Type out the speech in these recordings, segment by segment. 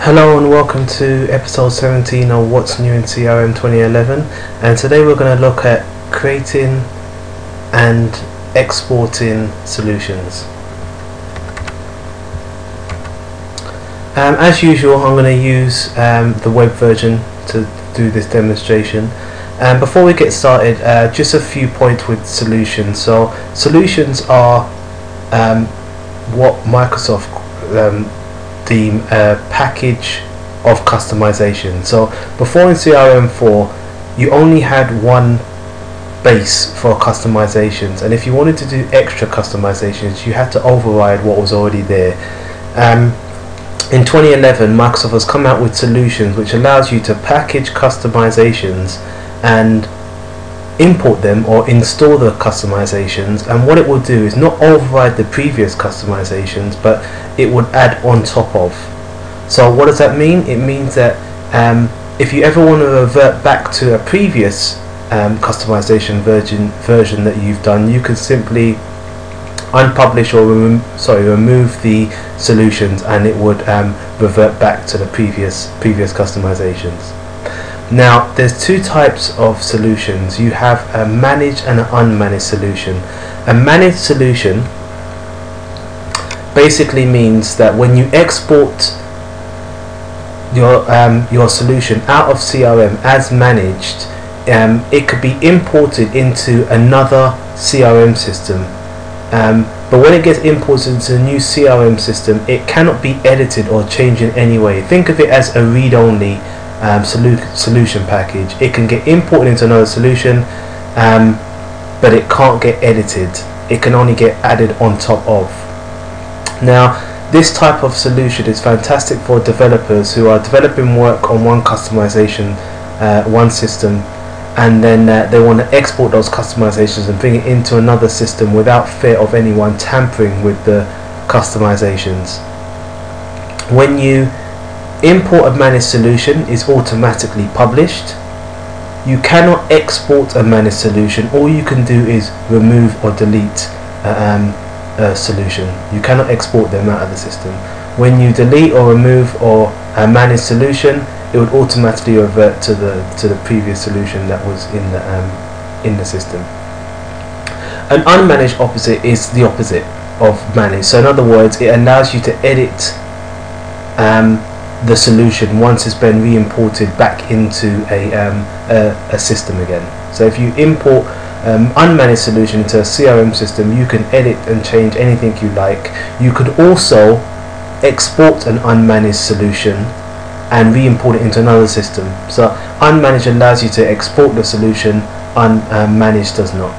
Hello and welcome to episode 17 of What's New in CRM 2011, and today we're going to look at creating and exporting solutions. As usual, I'm going to use the web version to do this demonstration. Before we get started, just a few points with solutions. So solutions are what Microsoft deem a package of customization. So before in CRM4 you only had one base for customizations, and if you wanted to do extra customizations you had to override what was already there. In 2011 Microsoft has come out with solutions which allows you to package customizations and import them or install the customizations, and what it will do is not override the previous customizations, but it would add on top of. So what does that mean? It means that if you ever want to revert back to a previous customization version that you've done, you can simply unpublish or remove the solutions, and it would revert back to the previous customizations. Now there's two types of solutions. You have a managed and an unmanaged solution. A managed solution basically means that when you export your solution out of CRM as managed, it could be imported into another CRM system, but when it gets imported into a new CRM system it cannot be edited or changed in any way. Think of it as a read-only solution package. It can get imported into another solution, but it can't get edited. It can only get added on top of. Now this type of solution is fantastic for developers who are developing work on one customization, one system, and then they want to export those customizations and bring it into another system without fear of anyone tampering with the customizations. When you import a managed solution, is automatically published. You cannot export a managed solution. All you can do is remove or delete a solution. You cannot export them out of the system. When you delete or remove or a managed solution, it would automatically revert to the previous solution that was in the system. An unmanaged opposite is the opposite of managed. So in other words, it allows you to edit the solution once it's been re-imported back into a system again. So if you import unmanaged solution into a CRM system, you can edit and change anything you like. You could also export an unmanaged solution and re-import it into another system. So unmanaged allows you to export the solution, unmanaged does not.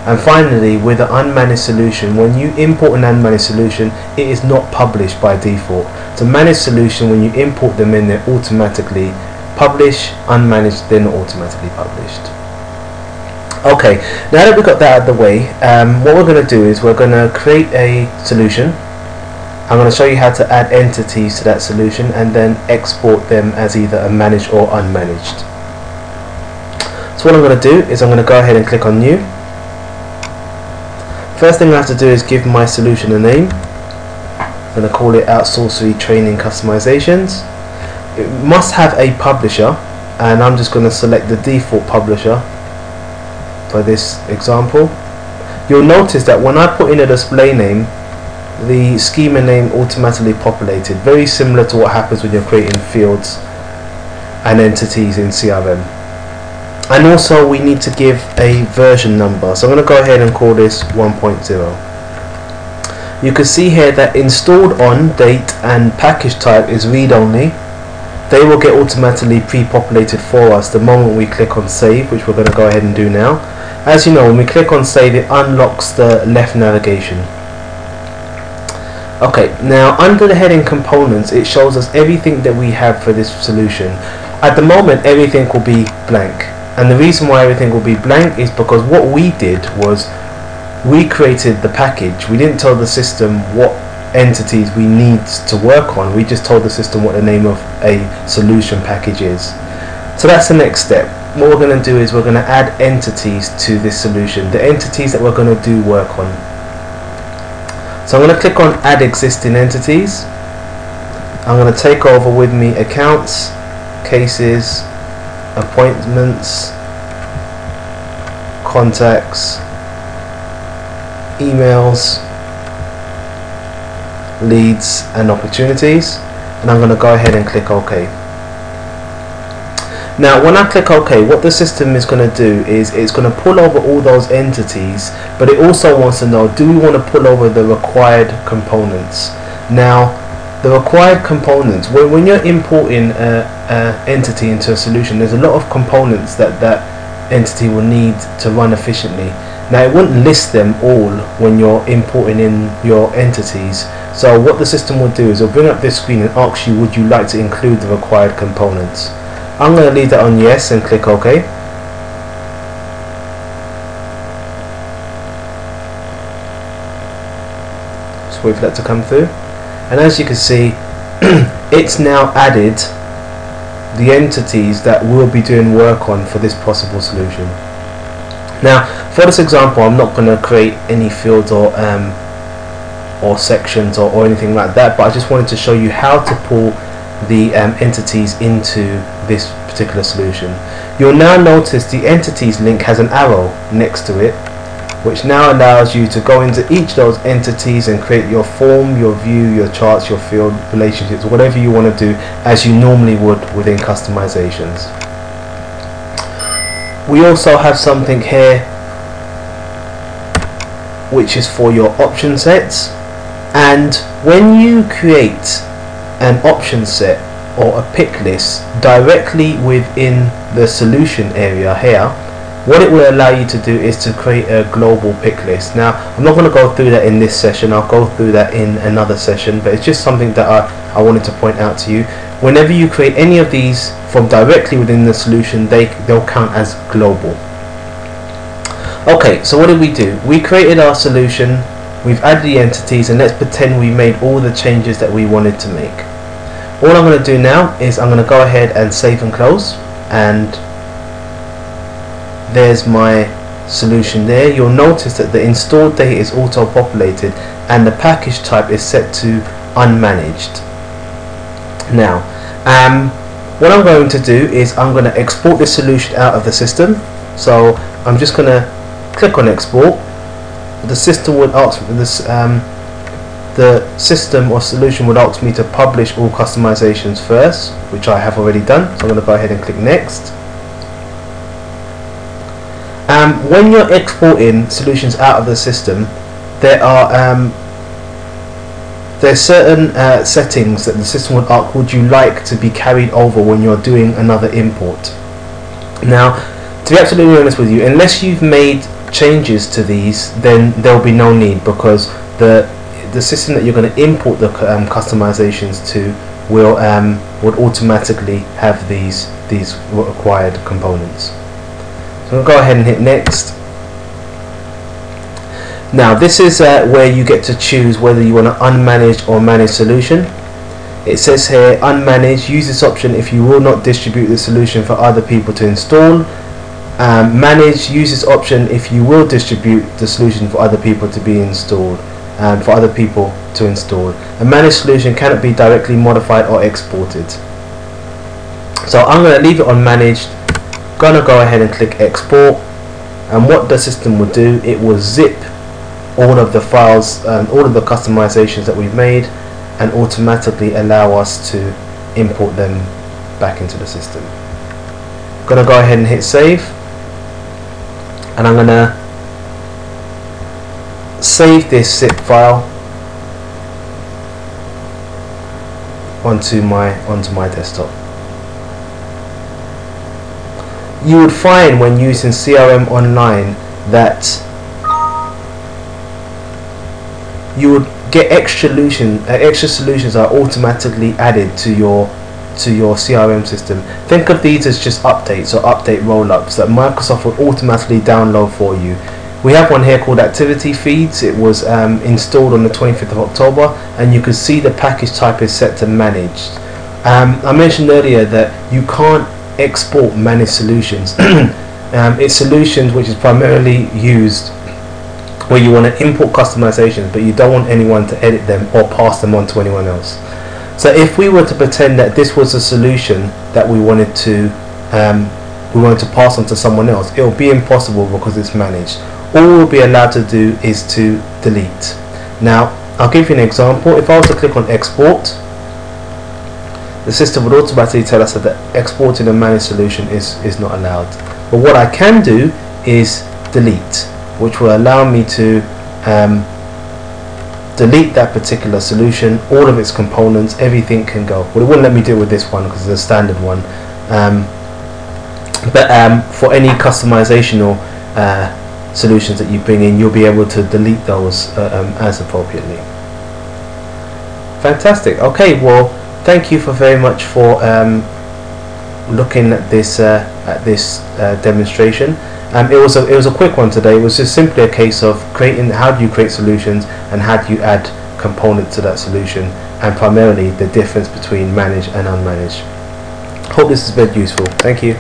And finally, with an unmanaged solution, when you import an unmanaged solution, it is not published by default. So managed solution, when you import them in, they're automatically published. Unmanaged, they're not automatically published. Okay, now that we've got that out of the way, what we're going to do is we're going to create a solution. I'm going to show you how to add entities to that solution and then export them as either a managed or unmanaged. So what I'm going to do is I'm going to go ahead and click on New. First thing I have to do is give my solution a name. I'm going to call it Outsourcery Training Customizations. It must have a publisher, and I'm just going to select the default publisher for this example. You'll notice that when I put in a display name, the schema name automatically populated, very similar to what happens when you're creating fields and entities in CRM. And also we need to give a version number, so I'm going to go ahead and call this 1.0. You can see here that installed on, date and package type is read only. They will get automatically pre-populated for us the moment we click on save, which we're going to go ahead and do now. As you know, when we click on save, it unlocks the left navigation. Okay, now under the heading components it shows us everything that we have for this solution. At the moment everything will be blank, and the reason why everything will be blank is because what we did was we created the package. We didn't tell the system what entities we need to work on, we just told the system what the name of a solution package is. So that's the next step. What we're going to do is we're going to add entities to this solution, the entities that we're going to do work on. So I'm going to click on add existing entities, I'm going to take over with me accounts, cases, appointments, contacts, emails, leads and opportunities, and I'm going to go ahead and click OK. Now when I click OK, what the system is going to do is it's going to pull over all those entities, but it also wants to know, do we want to pull over the required components. Now the required components, when you're importing an entity into a solution, there's a lot of components that that entity will need to run efficiently. Now it wouldn't list them all when you're importing in your entities, so what the system will do is it'll bring up this screen and ask you, would you like to include the required components. I'm going to leave that on yes and click OK. Just wait for that to come through, and as you can see it's now added the entities that we'll be doing work on for this possible solution. Now for this example, I'm not going to create any fields or sections or anything like that, but I just wanted to show you how to pull the entities into this particular solution. You'll now notice the entities link has an arrow next to it, which now allows you to go into each of those entities and create your form, your view, your charts, your field relationships, whatever you want to do as you normally would within customizations. We also have something here which is for your option sets, and when you create an option set or a pick list directly within the solution area here, what it will allow you to do is to create a global pick list. Now I'm not going to go through that in this session, I'll go through that in another session, but it's just something that I wanted to point out to you. Whenever you create any of these from directly within the solution, they'll count as global. Okay, so what did we do? We created our solution, we've added the entities, and let's pretend we made all the changes that we wanted to make. All I'm going to do now is I'm going to go ahead and save and close, and there's my solution there. You'll notice that the installed data is auto populated and the package type is set to unmanaged. Now what I'm going to do is I'm going to export this solution out of the system. So I'm just going to click on export. The system would ask this the system or solution would ask me to publish all customizations first, which I have already done, so I'm going to go ahead and click next. When you're exporting solutions out of the system, there's certain settings that the system would ask, would you like to be carried over when you're doing another import. Now to be absolutely honest with you, unless you've made changes to these, then there'll be no need, because the system that you're going to import the customizations to would automatically have these required components. So I'm going to go ahead and hit next. Now this is where you get to choose whether you want an unmanaged or managed solution. It says here, unmanaged, use this option if you will not distribute the solution for other people to install. Managed, use this option if you will distribute the solution for other people to be installed, for other people to install. A managed solution cannot be directly modified or exported. So I'm going to leave it on managed. Gonna go ahead and click export, and what the system will do, it will zip all of the files and all of the customizations that we've made and automatically allow us to import them back into the system. Gonna go ahead and hit save, and I'm gonna save this zip file onto my desktop. You would find when using CRM Online that you would get extra solutions are automatically added to your CRM system. Think of these as just updates or update roll-ups that Microsoft will automatically download for you. We have one here called Activity Feeds. It was installed on the 25th of October, and you can see the package type is set to managed. I mentioned earlier that you can't export managed solutions. It's solutions which is primarily used where you want to import customizations, but you don't want anyone to edit them or pass them on to anyone else. So if we were to pretend that this was a solution that we wanted to pass on to someone else, it will be impossible because it's managed. All we'll be allowed to do is to delete. Now I'll give you an example. If I was to click on export, the system would automatically tell us that exporting a managed solution is not allowed. But what I can do is delete, which will allow me to delete that particular solution, all of its components, everything can go. Well, it wouldn't let me do it with this one because it's a standard one. But for any customizational solutions that you bring in, you'll be able to delete those as appropriately. Fantastic. Okay, well, thank you very much for looking at this demonstration. It was a quick one today. It was just simply a case of creating how do you create solutions and how do you add components to that solution, and primarily the difference between managed and unmanaged. Hope this has been useful. Thank you.